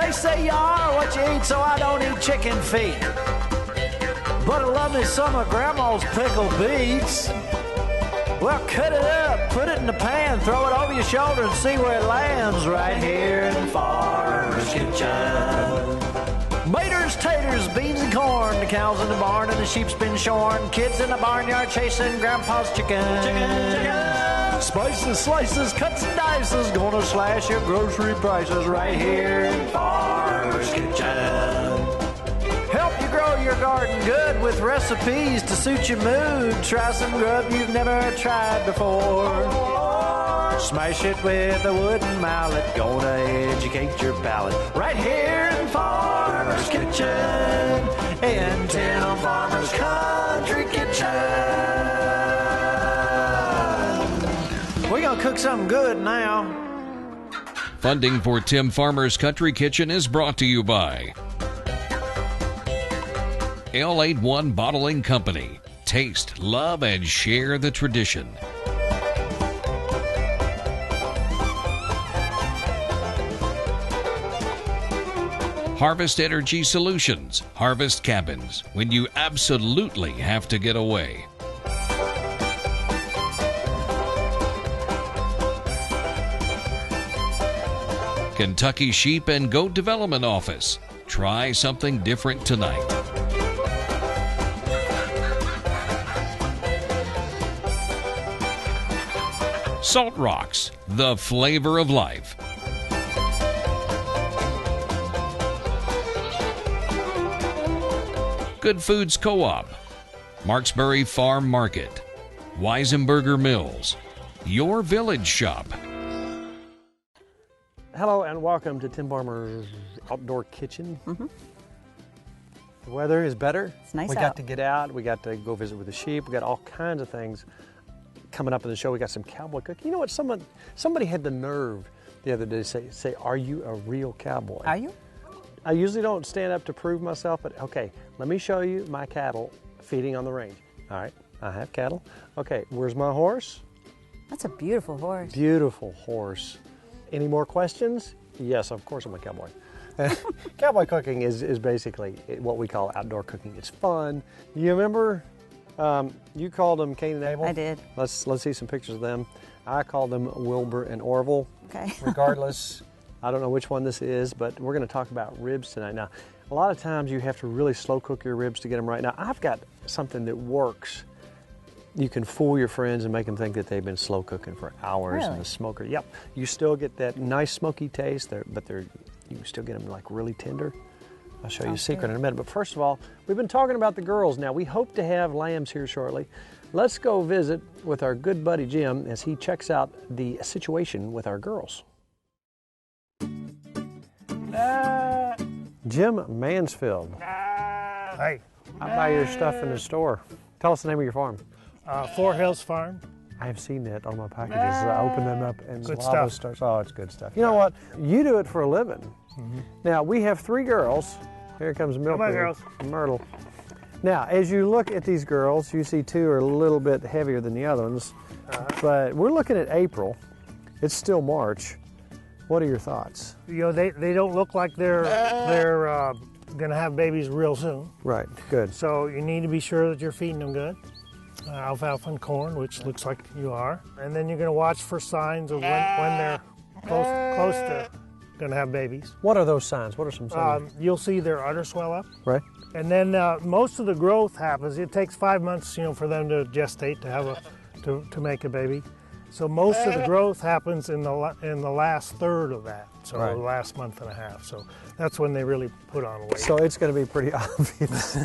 They say you are what you eat, so I don't eat chicken feet. But I love me some of Grandma's pickled beets. Well, cut it up, put it in the pan, throw it over your shoulder and see where it lands right here in Farmer's Kitchen. Maters, taters, beans and corn, the cows in the barn and the sheep's been shorn, kids in the barnyard chasing Grandpa's chicken. Spices, slices, cuts and dices, gonna slash your grocery prices right here in Farmer's Kitchen. Help you grow your garden good with recipes to suit your mood. Try some grub you've never tried before. Smash it with a wooden mallet. Gonna educate your palate. Right here in Farmer's Kitchen. In Tim Farmer's Country Kitchen. We're gonna cook something good now. Funding for Tim Farmer's Country Kitchen is brought to you by L81 Bottling Company. Taste, love, and share the tradition. Harvest Energy Solutions. Harvest cabins when you absolutely have to get away. Kentucky Sheep and Goat Development Office. Try something different tonight. Salt Rocks, the flavor of life. Good Foods Co-op, Marksbury Farm Market, Weisenberger Mills, Your Village Shop. Hello and welcome to Tim Farmer's Outdoor Kitchen. The weather is better. It's nice We out. got to get out. We got to go visit with the sheep. We got all kinds of things coming up in the show. We got some cowboy cooking. You know what? Somebody had the nerve the other day to say, "Are you a real cowboy?" Are you? I usually don't stand up to prove myself, but okay, let me show you my cattle feeding on the range. All right, I have cattle. Okay, where's my horse? That's a beautiful horse. Beautiful horse. Any more questions? Yes, of course I'm a cowboy. Cowboy cooking is basically what we call outdoor cooking. It's fun. You remember you called them Cain and Abel? I did. Let's see some pictures of them. I called them Wilbur and Orville. Okay. Regardless, I don't know which one this is, but we're going to talk about ribs tonight. Now, a lot of times you have to really slow cook your ribs to get them right. Now, I've got something that works. You can fool your friends and make them think that they've been slow cooking for hours in Really? the smoker. Yep, you still get that nice smoky taste, but you still get them like really tender. I'll show you a Sounds secret good. in a minute. But first of all, we've been talking about the girls. Now, we hope to have lambs here shortly. Let's go visit with our good buddy Jim as he checks out the situation with our girls. Jim Mansfield, Hey, I buy your stuff in the store. Tell us the name of your farm. Four Hills Farm. I have seen that on my packages. I open them up and Good lava stuff. starts. Oh, it's good stuff. You know what? You do it for a living. Now, we have three girls. Here comes Milky. on, girls. Myrtle. Now, as you look at these girls, you see two are a little bit heavier than the other ones. But we're looking at April. It's still March. What are your thoughts? You know, they don't look like they're going to have babies real soon. Right, good. So you need to be sure that you're feeding them good. Alfalfa and corn, which looks like you are. And then you're going to watch for signs of when they're close to going to have babies. What are those signs? What are some signs? You'll see their udder swell up. Right. And then most of the growth happens. It takes 5 months, for them to gestate to have to make a baby. So most of the growth happens in the last third of that. So Right. the last month and a half. So that's when they really put on weight. So it's going to be pretty obvious.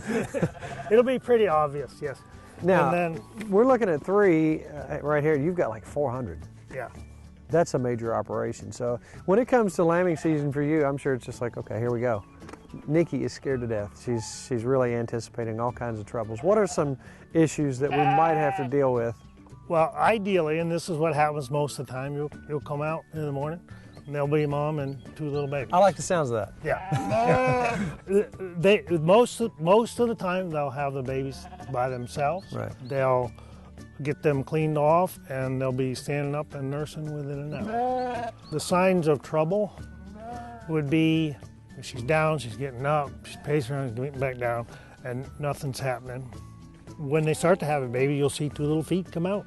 It'll be pretty obvious, yes. Now, And we're looking at three right here. You've got like 400. Yeah. That's a major operation. So when it comes to lambing season for you, I'm sure it's just like, okay, here we go. Nikki is scared to death. She's really anticipating all kinds of troubles. What are some issues that we might have to deal with? Well, ideally, and this is what happens most of the time, you'll come out in the morning, and there'll be a mom and two little babies. I like the sounds of that. Yeah. They most of the time they'll have the babies by themselves. Right. They'll get them cleaned off, and they'll be standing up and nursing within an hour. The signs of trouble would be she's down, she's getting up, she's pacing around, getting back down, and nothing's happening. When they start to have a baby, you'll see 2 little feet come out,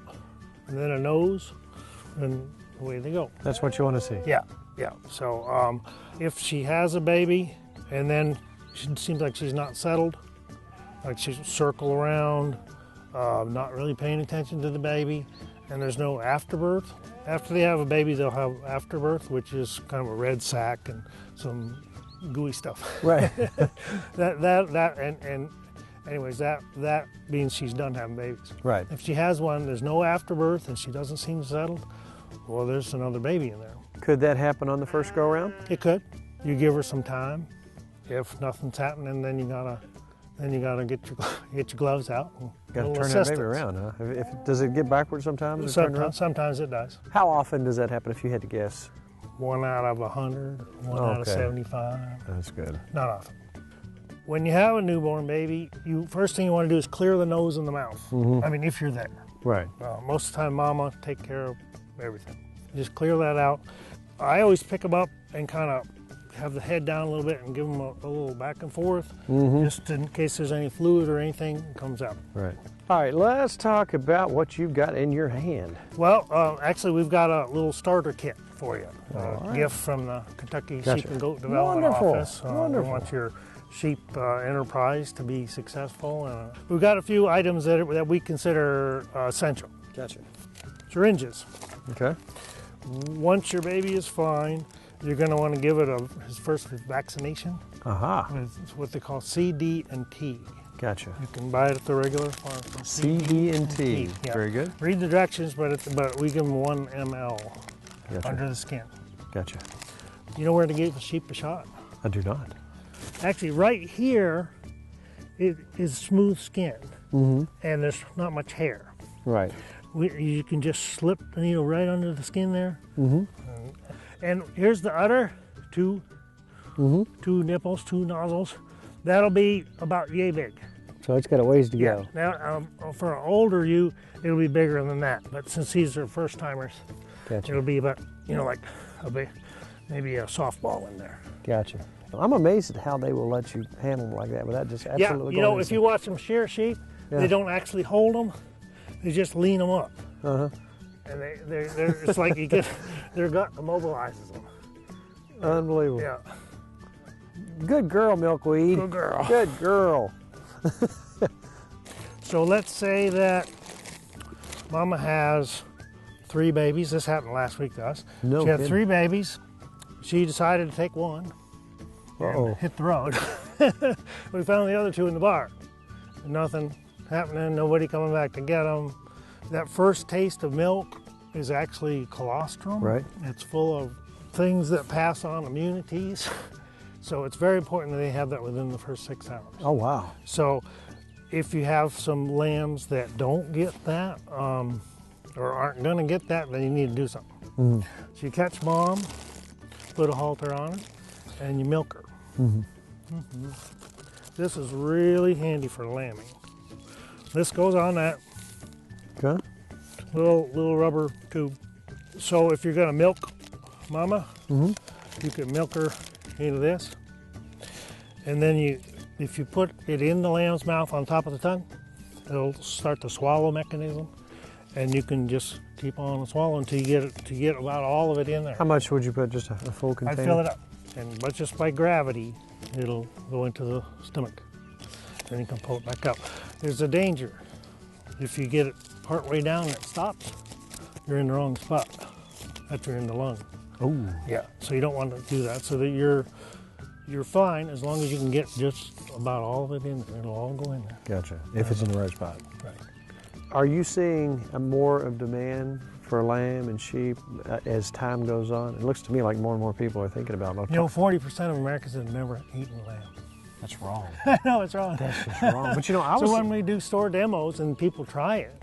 and then a nose, and away they go. That's what you want to see. Yeah. So if she has a baby, and then she seems like she's not settled, like she's circle around, not really paying attention to the baby, and there's no afterbirth. After they have a baby, they'll have afterbirth, which is kind of a red sac and some gooey stuff. Right. Anyways, that means she's done having babies. Right. If she has one, there's no afterbirth, and she doesn't seem settled, well, there's another baby in there. Could that happen on the first go around? It could. You give her some time. If nothing's happening, then you gotta get your gloves out. Got to turn that baby around, huh? Does it get backwards sometimes? Sometimes it does. How often does that happen if you had to guess? 1 out of 100, one out of 75. That's good. Not often. When you have a newborn baby, first thing you want to do is clear the nose and the mouth. I mean, if you're there. Right. Most of the time, mama take care of everything. Just clear that out. I always pick them up and kind of have the head down a little bit and give them a little back and forth, just in case there's any fluid or anything that comes out. Right. All right, let's talk about what you've got in your hand. Well, actually, we've got a little starter kit for you. A gift from the Kentucky Sheep and Goat Development Office. Wonderful. We want your sheep enterprise to be successful. We've got a few items that we consider essential. Gotcha. Syringes. Okay. Once your baby is fine, you're going to want to give it his first vaccination. Aha. It's what they call CD and T. Gotcha. You can buy it at the regular pharmacy. CD and T. Yeah. Very good. Read the directions, but we give them 1 ml Gotcha. under the skin. Gotcha. You know where to give the sheep a shot? I do not. Actually, right here it is smooth skin, and there's not much hair. Right. You can just slip the needle right under the skin there. And here's the udder, 2 nipples, 2 nozzles. That'll be about yay big. So it's got a ways to go. Now, for an older ewe, it'll be bigger than that. But since these are first timers, Gotcha. it'll be about, like maybe a softball in there. Gotcha. I'm amazed at how they will let you handle them like that without just absolutely Yeah, if you watch them shear sheep, they don't actually hold them. They just lean them up. And it's like their gut immobilizes them. Unbelievable. Yeah. Good girl, Milkweed. Good girl. Good girl. So let's say that Mama has 3 babies. This happened last week to us. No She had kidding. 3 babies. She decided to take one and hit the road. We found the other 2 in the barn. Nothing happening, nobody coming back to get them. That first taste of milk is actually colostrum. Right. It's full of things that pass on immunities. So it's very important that they have that within the first 6 hours. Oh, wow. So if you have some lambs that don't get that or aren't going to get that, then you need to do something. So you catch mom, put a halter on her, and you milk her. This is really handy for lambing. This goes on that Okay. little rubber tube. So if you're going to milk mama, you can milk her into this. And then if you put it in the lamb's mouth on top of the tongue, it'll start the swallow mechanism. And you can just keep on swallowing until you get about all of it in there. How much would you put? Just a full container? I'd fill it up. But just by gravity, it'll go into the stomach. Then you can pull it back up. There's a danger. If you get it part way down and it stops, you're in the wrong spot. After you're in the lung. Oh. Yeah. So you don't want to do that. So that you're fine as long as you can get just about all of it in there. It'll all go in there. Gotcha. If it's in the right spot. Right. Are you seeing more of demand for lamb and sheep as time goes on? It looks to me like more and more people are thinking about it. 40% of Americans have never eaten lamb. That's wrong. I know it's wrong. That's just wrong. But So when we do store demos and people try it,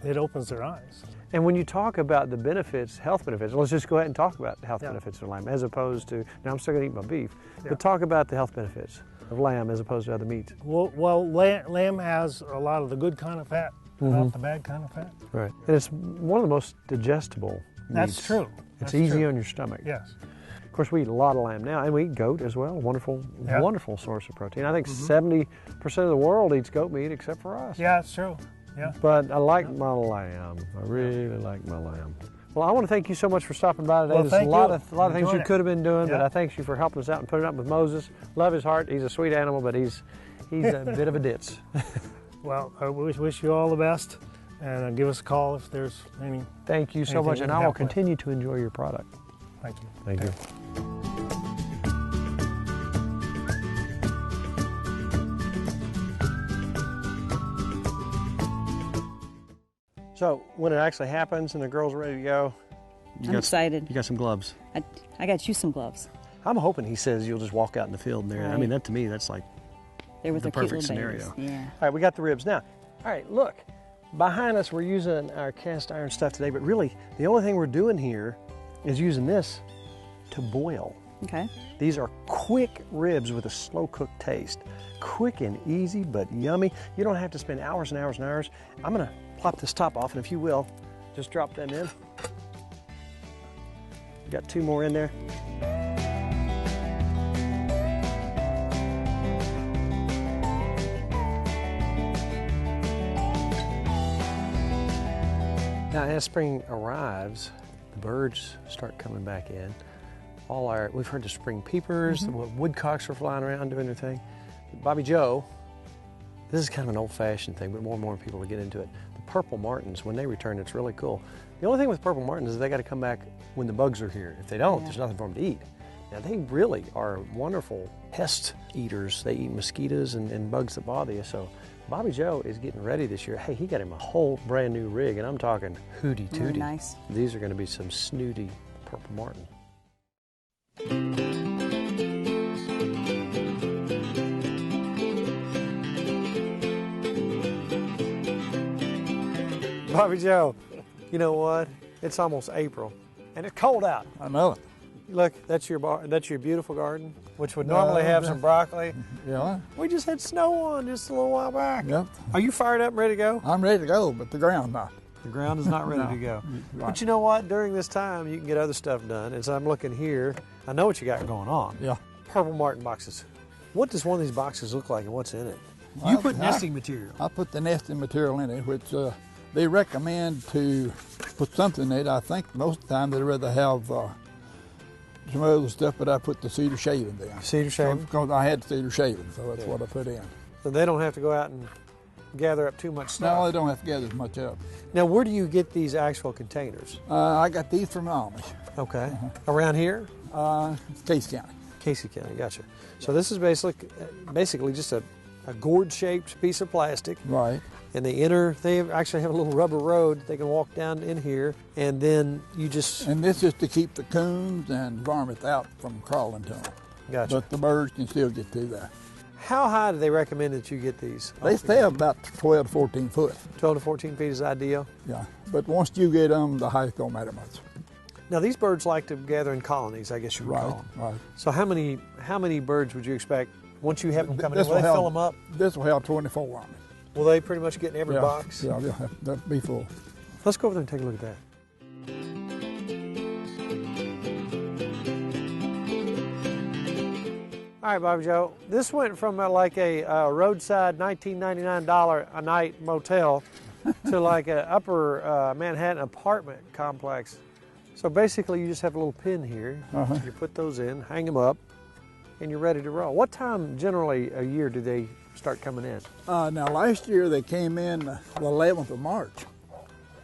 it opens their eyes. And when you talk about the benefits, health benefits, let's just go ahead and talk about the health benefits of lamb as opposed to, now I'm still going to eat my beef, but talk about the health benefits of lamb as opposed to other meats. Well, lamb has a lot of the good kind of fat, not the bad kind of fat. Right. And it's one of the most digestible meats. That's true. It's easy on your stomach. Yes. Of course, we eat a lot of lamb now, and we eat goat as well. Wonderful, wonderful source of protein. I think 70% of the world eats goat meat except for us. Yeah, it's true. Yeah. But I like my lamb. I really like my lamb. Well, I want to thank you so much for stopping by today. Well, There's a lot of things you Enjoyed it. could have been doing, but Yeah. I thank you for helping us out and putting up with Moses. Love his heart. He's a sweet animal, but he's a bit of a ditz. Well, I wish you all the best, and give us a call if there's any. Thank you so Anything much, we and can I will help with. continue to enjoy your product. Thank you. Thank you. So when it actually happens and the girl's ready to go, I'm excited. You got some gloves. I got you some gloves. I'm hoping he says you'll just walk out in the field and there. I Right. mean, that to me, that's like They were the the cute perfect little babies. scenario. Yeah. All right, we got the ribs. Now, all right, look. Behind us, we're using our cast iron stuff today, but really, the only thing we're doing here is using this to boil. Okay. These are quick ribs with a slow cooked taste. Quick and easy, but yummy. You don't have to spend hours and hours and hours. I'm gonna plop this top off, and if you will, just drop them in. Got 2 more in there. Now, as spring arrives, the birds start coming back in. We've heard the spring peepers, the woodcocks are flying around doing their thing. Bobby Joe, this is kind of an old-fashioned thing, but more and more people will get into it. The purple martins, when they return, it's really cool. The only thing with purple martins is they got to come back when the bugs are here. If they don't, there's nothing for them to eat. Now, they really are wonderful pest eaters. They eat mosquitoes and bugs that bother you. So Bobby Joe is getting ready this year. Hey, he got him a whole brand new rig, and I'm talking hooty tooty. Really nice. These are going to be some snooty purple martin. Bobby Joe, you know what? It's almost April, and it's cold out. I know it. Look, that's your beautiful garden, which would normally have some broccoli. Yeah. We just had snow on just a little while back. Yep. Are you fired up and ready to go? I'm ready to go, but the ground's not. The ground is not ready No. to go. Right. But you know what? During this time, you can get other stuff done. As I'm looking here, I know what you got going on. Yeah. Purple martin boxes. What does one of these boxes look like and what's in it? You put nesting material. I put the nesting material in it, which they recommend to put something in it. I think most of the time they'd rather have some other stuff, but I put the cedar shaving there. Cedar shaving? Because I had cedar shaving, so that's what I put in. So they don't have to go out and gather up too much stuff. No, they don't have to gather as much up. Now, where do you get these actual containers? I got these from Amish, Okay. Around here? Case County. Casey County, gotcha. So this is basically just a gourd-shaped piece of plastic. Right. And they actually have a little rubber road that they can walk down in here, and then you just... And this is to keep the coons and varmints out from crawling to them. Gotcha. But the birds can still get through there. How high do they recommend that you get these? They stay about 12 to 14 foot. 12 to 14 feet is ideal. Yeah, but once you get them, the height don't matter much. Now these birds like to gather in colonies, I guess you would call them. Right. So how many birds would you expect once you have them coming in? This Will they will fill have- them up? This will have 24 on it. Will they pretty much get in every Yeah, box? Yeah, they'll be full. Let's go over there and take a look at that. All right, Bobby Joe. This went from like a roadside $19.99 a night motel to like an upper Manhattan apartment complex. So basically, you just have a little pin here. You put those in, hang them up, and you're ready to roll. What time generally a year do they start coming in? Now, last year they came in the 11th of March,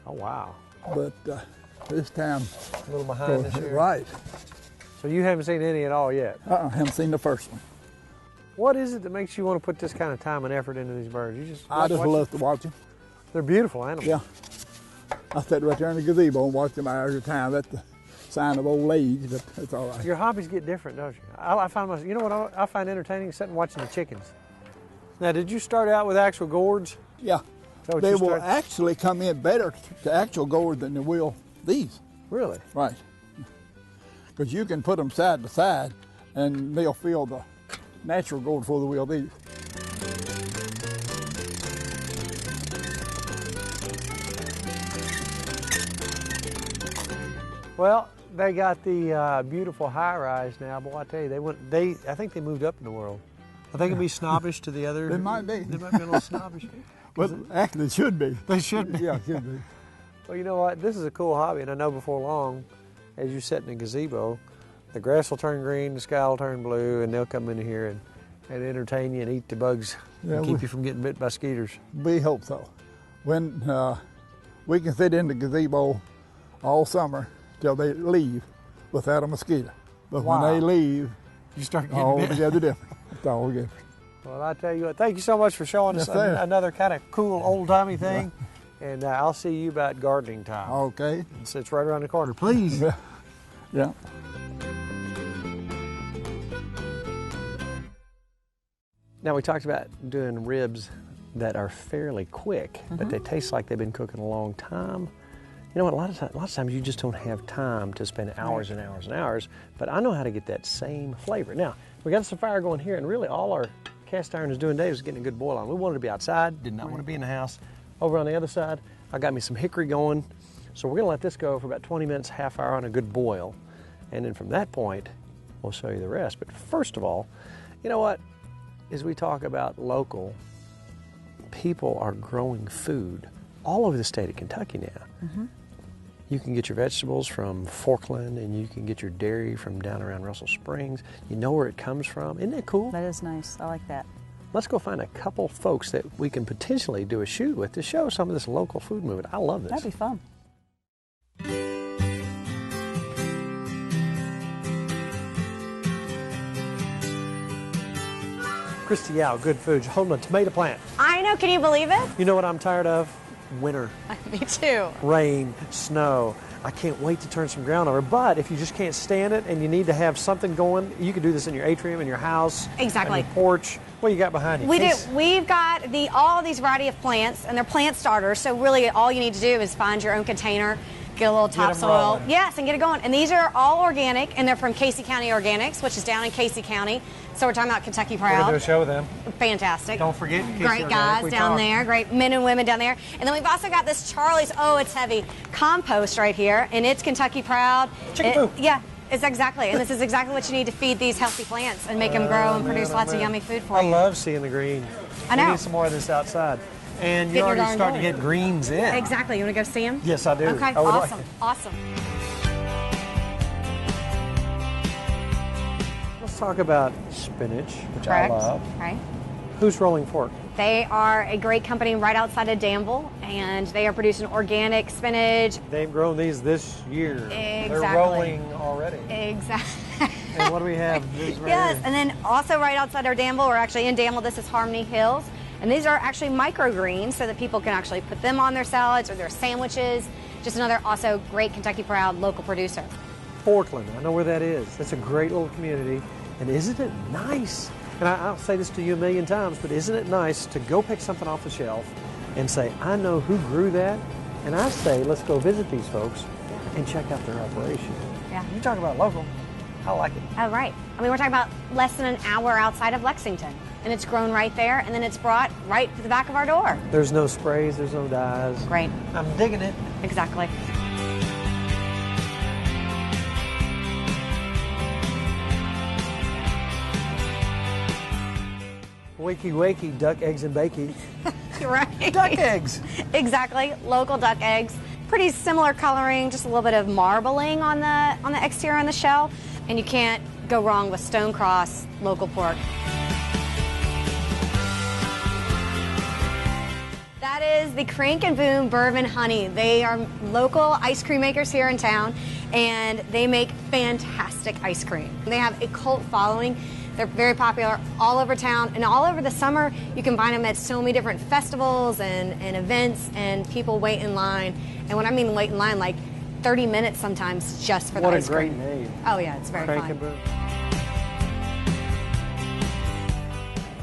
Oh, wow. but this time, A little behind this year. right. So you haven't seen any at all yet. Haven't seen the first one. What is it that makes you want to put this kind of time and effort into these birds? You just I just watch love to watch them. them? They're beautiful animals. Yeah. I sit right there in the gazebo and watch them hours at a time. That's the sign of old age, but it's all right. Your hobbies get different, don't you? I find myself, you know what I find entertaining? Sitting watching the chickens. Now, did you start out with actual gourds? Yeah. Is that what They you will started? actually come in better to actual gourd than they will these. Really? Right. Because you can put them side by side and they'll feel the natural gourd before they will these. Well, They got the beautiful high-rise now. Boy, I tell you, I think they moved up in the world. Are they going to be snobbish to the other? They might be. They might be a little snobbish. Well, actually, it should be. They should be. Yeah, it should be. Well, you know what? This is a cool hobby, and I know before long, as you sit in a gazebo, the grass will turn green, the sky will turn blue, and they'll come in here and entertain you and eat the bugs and keep you from getting bit by mosquitoes. We hope so. When we can sit in the gazebo all summer till they leave without a mosquito. But when they leave, you start getting all bit. together different. It's all good. Well, I tell you what, thank you so much for showing us another kind of cool old-timey thing. And I'll see you about gardening time. Okay. It's right around the corner. Please. Yeah. Now, we talked about doing ribs that are fairly quick, but they taste like they've been cooking a long time. You know what, a lot of times you just don't have time to spend hours and hours and hours, but I know how to get that same flavor. Now, we got some fire going here, and really all our cast iron is doing today is getting a good boil on. We wanted to be outside, did not want to be in the house. Over on the other side, I got me some hickory going, so we're gonna let this go for about 20 minutes, half hour on a good boil. And then from that point, we'll show you the rest. But first of all, you know what? As we talk about local, people are growing food all over the state of Kentucky now. You can get your vegetables from Forkland, and you can get your dairy from down around Russell Springs. You know where it comes from. Isn't that cool? That is nice. I like that. Let's go find a couple folks that we can potentially do a shoot with to show some of this local food movement. I love this. That'd be fun. Christy Yao, Good Foods, holding a tomato plant. I know, can you believe it? You know what I'm tired of? Winter. Me too. Rain, snow. I can't wait to turn some ground over. But if you just can't stand it and you need to have something going, you can do this in your atrium, in your house, Exactly. on your porch. What you got behind you? We do. We've got all these variety of plants, and they're plant starters. So really, all you need to do is find your own container, get a little 'em topsoil, rolling. yes, and get it going. And these are all organic, and they're from Casey County Organics, which is down in Casey County. So we're talking about Kentucky We're going Proud. to do a show with them. Fantastic. Don't forget, Casey Great Organic, guys we down talked. there, great men and women down there. And then we've also got this Charlie's, oh, it's heavy, compost right here, and it's Kentucky Proud. Chicken poop. Yeah, it's exactly. And this is exactly what you need to feed these healthy plants and make them grow and produce lots of yummy food for I you. love seeing the green. I know. We need some more of this outside. And Get you're your already darn starting to going. get greens in. Exactly. You want to go see them? Yes, I do. Okay, I would like awesome, to. awesome. Let's talk about spinach, which Correct. I love. Right. Who's Rolling Fork? They are a great company right outside of Danville, and they are producing organic spinach. They've grown these this year. They're Exactly. rolling already. Exactly. And what do we have? This right Yes, here. and then also right outside our Danville, we're actually in Danville, this is Harmony Hills. And these are actually microgreens so that people can actually put them on their salads or their sandwiches. Just another also great Kentucky Proud local producer. Forkland, I know where that is. That's a great little community. And isn't it nice? And I'll say this to you a million times, but isn't it nice to go pick something off the shelf and say, I know who grew that, and I say, let's go visit these folks and check out their operation. Yeah. You talk about local, I like it. Oh, right. I mean, we're talking about less than an hour outside of Lexington. And it's grown right there, and then it's brought right to the back of our door. There's no sprays, there's no dyes. Great. I'm digging it. Exactly. Wakey, wakey, duck eggs and bakey. Right. Duck eggs. Exactly. Local duck eggs. Pretty similar coloring, just a little bit of marbling on the exterior on the shell. And you can't go wrong with Stone Cross local pork. That is the Crank and Boom Bourbon Honey. They are local ice cream makers here in town, and they make fantastic ice cream. They have a cult following. They're very popular all over town, and all over the summer you can find them at so many different festivals and events, and people wait in line. And when I mean wait in line, like 30 minutes sometimes just for the What a ice great cream. name. Oh yeah, it's very Crank fun. and Boom.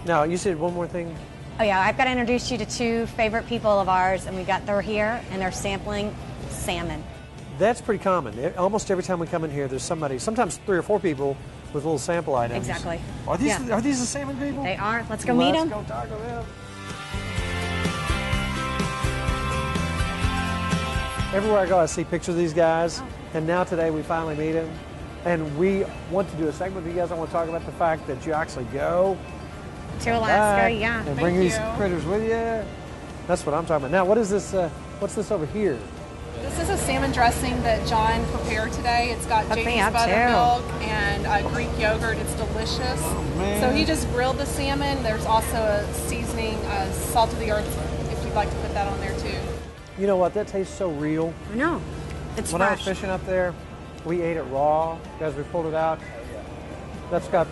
Now, you said one more thing. Oh yeah, I've got to introduce you to two favorite people of ours, and they're here and they're sampling salmon. That's pretty common. Almost every time we come in here, there's somebody, sometimes 3 or 4 people with little sample items. Exactly. Are these Yeah. are these the salmon people? They are. Let's go meet them. Let's go talk to them. Everywhere I go, I see pictures of these guys. And now today we finally meet him. And we want to do a segment with you guys. I want to talk about the fact that you actually go To Alaska, back yeah. and bring these critters with you. That's what I'm talking about. Now, what is this? What's this over here? This is a salmon dressing that John prepared today. It's got Hook me James up, buttermilk and Greek yogurt. It's delicious. man. So he just grilled the salmon. There's also a seasoning, salt of the earth, if you'd like to put that on there too. You know what? That tastes so real. I know. It's When I was fresh. fishing up there, we ate it raw. As we pulled it out, that's got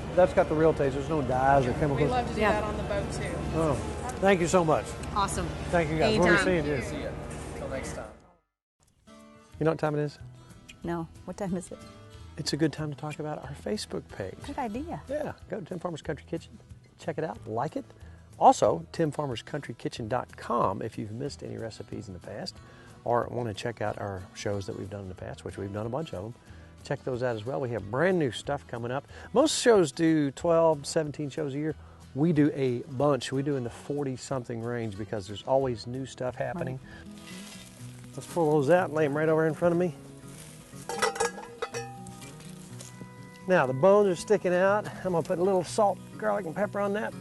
the real taste. There's no dyes or We chemicals. love to do Yeah. that on the boat too. Oh, thank you so much. Awesome. Thank you guys. We'll be Anytime. seeing you. See ya. Till next time. You know what time it is? No. What time is it? It's a good time to talk about our Facebook page. Good idea. Yeah, go to Tim Farmer's Country Kitchen. Check it out. Like it. Also, timfarmerscountrykitchen.com if you've missed any recipes in the past or want to check out our shows that we've done in the past, which we've done a bunch of them. Check those out as well. We have brand new stuff coming up. Most shows do 12, 17 shows a year. We do a bunch. We do in the 40-something range because there's always new stuff happening. Let's pull those out and lay them right over in front of me. Now, the bones are sticking out. I'm going to put a little salt, garlic, and pepper on that.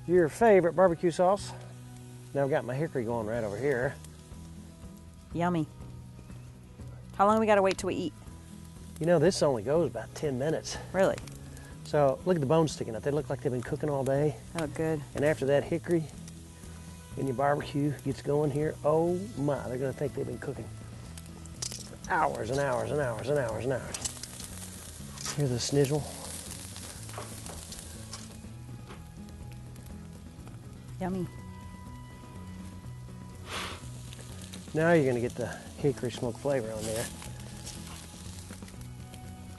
Your favorite barbecue sauce. Now I've got my hickory going right over here. Yummy. How long we got to wait till we eat? You know, this only goes about 10 minutes. Really? So look at the bones sticking out. They look like they've been cooking all day. They look good. And after that hickory in your barbecue gets going here, oh my, they're gonna think they've been cooking for hours and hours and hours and hours and hours. Here's the snizzle. Yummy. Now you're gonna get the hickory smoke flavor on there.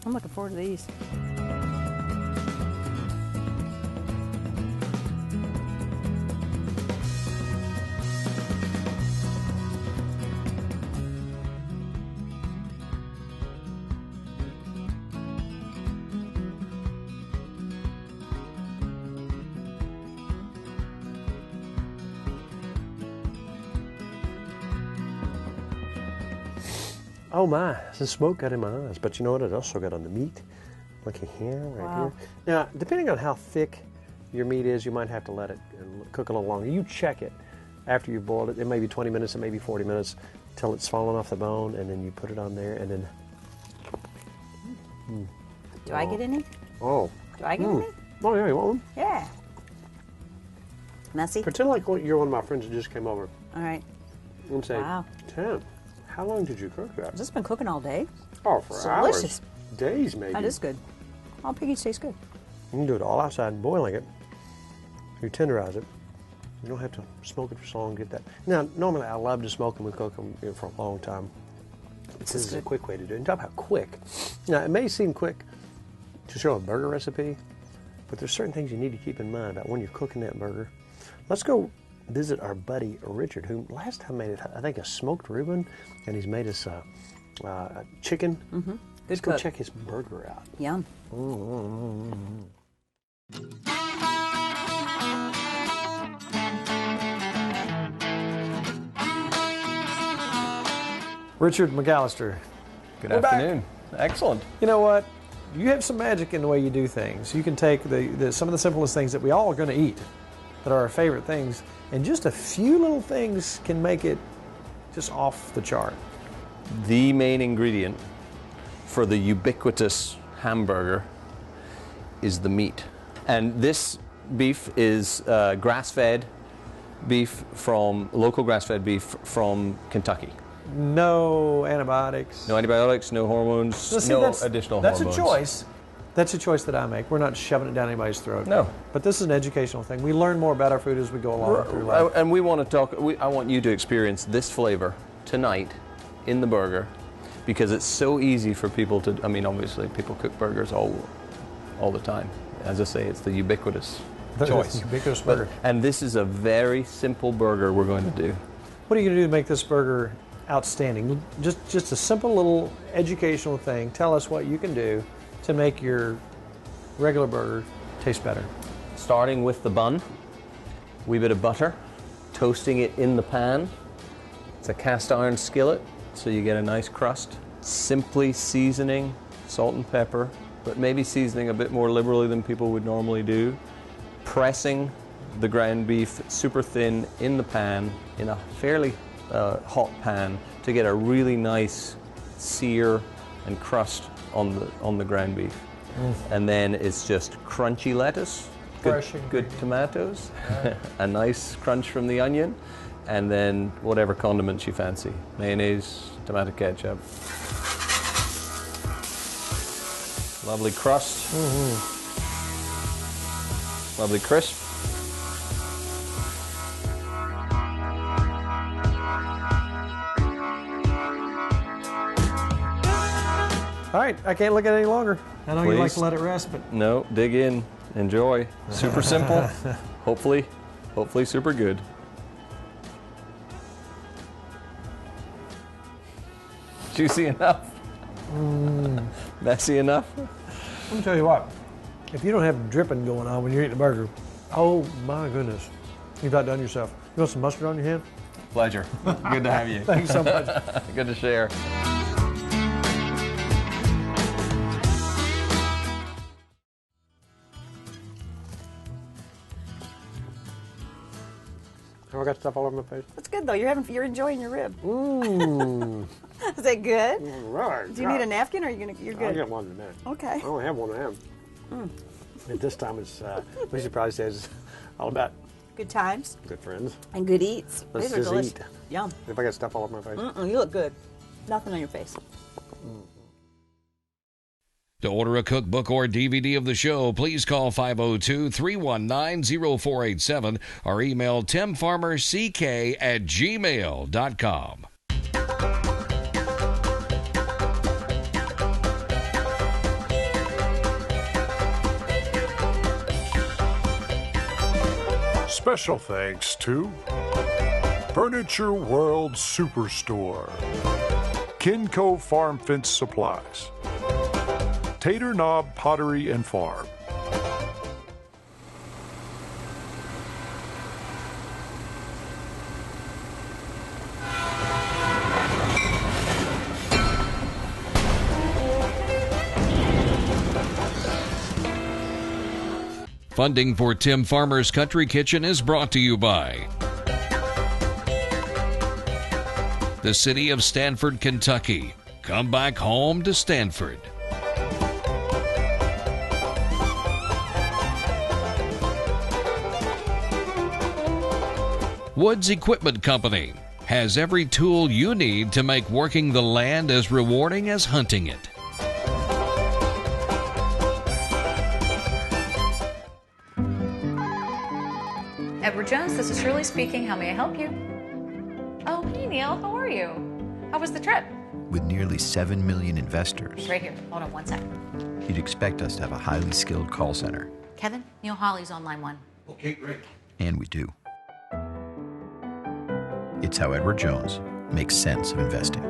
I'm looking forward to these. Oh my, the smoke got in my eyes. But you know what? It also got on the meat. Look at here, right Wow. here. Now, depending on how thick your meat is, you might have to let it cook a little longer. You check it after you've boiled it. It may be 20 minutes, it may be 40 minutes, till it's fallen off the bone, and then you put it on there, and then... Do I get any? Oh. Do I get any? Oh, yeah, you want one? Yeah. Messy? Pretend like you're one of my friends that just came over. All right. And say, Wow. Tim, how long did you cook that? Has this been cooking all day? Oh, for It's hours. delicious. Days, maybe. That is good. All piggies taste good. You can do it all outside boiling it. You tenderize it. You don't have to smoke it for so long to get that. Now, normally I love to smoke them and cook them for a long time. This is a quick way to do it. And talk about quick. Now, it may seem quick to show a burger recipe, but there's certain things you need to keep in mind about when you're cooking that burger. Let's go visit our buddy Richard, who last time made, I think, a smoked Reuben, and he's made us a chicken. Mm-hmm. Let's go check his burger out. Yum. Richard McAllister. Good We're back. afternoon. Excellent. You know what? You have some magic in the way you do things. You can take some of the simplest things that we all are going to eat, that are our favorite things, and just a few little things can make it just off the chart. The main ingredient for the ubiquitous hamburger is the meat. And this beef is grass-fed beef local grass-fed beef from Kentucky. No antibiotics. No antibiotics, no hormones, Now, see, no that's- additional That's hormones. a choice. That's a choice that I make. We're not shoving it down anybody's throat. No. But this is an educational thing. We learn more about our food as we go along through life. And we want to talk, I want you to experience this flavor tonight in the burger, because it's so easy for people to, I mean, obviously people cook burgers all the time. As I say, it's the ubiquitous choice. Ubiquitous burger. And this is a very simple burger we're going to do. What are you going to do to make this burger outstanding? Just a simple little educational thing. Tell us what you can do to make your regular burger taste better? Starting with the bun, wee bit of butter, toasting it in the pan. It's a cast iron skillet, so you get a nice crust. Simply seasoning, salt and pepper, but maybe seasoning a bit more liberally than people would normally do. Pressing the ground beef super thin in the pan, in a fairly hot pan, to get a really nice sear and crust on the ground beef. And then it's just crunchy lettuce, good tomatoes, a nice crunch from the onion, and then whatever condiments you fancy. Mayonnaise, tomato ketchup. Lovely crust. Lovely crisp. All right, I can't look at it any longer. I know you like Please. to let it rest, but No, dig in, enjoy. Super simple. Hopefully super good. Juicy enough? Messy enough? let me tell you what, if you don't have dripping going on when you're eating a burger, oh my goodness, you've outdone yourself. You want some mustard on your hand? Pleasure. Good to have you. Thanks so much. Good to share. Oh, I got stuff all over my face. That's good though. You're enjoying your rib. Mmm. Is that good? Right. Do you need a napkin or you're good? I'll get one in a minute. Okay. I only have one of them. At this time, it's, we should probably say it's all about Good times good friends. and good eats. Let's These are just delicious. eat. Yum. If I got stuff all over my face. You look good. Nothing on your face. To order a cookbook or DVD of the show, please call 502-319-0487 or email timfarmerck@gmail.com. Special thanks to Furniture World Superstore, Kinco Farm Fence Supplies, Tater Knob Pottery and Farm. Funding for Tim Farmer's Country Kitchen is brought to you by the City of Stanford, Kentucky. Come back home to Stanford. Woods Equipment Company has every tool you need to make working the land as rewarding as hunting it. Edward Jones, this is Shirley speaking. How may I help you? Oh, hey Neil, how are you? How was the trip? With nearly 7 million investors, He's right here. Hold on one second. you'd expect us to have a highly skilled call center. Kevin, Neil Hawley's on line 1. Okay, great. And we do. It's how Edward Jones makes sense of investing.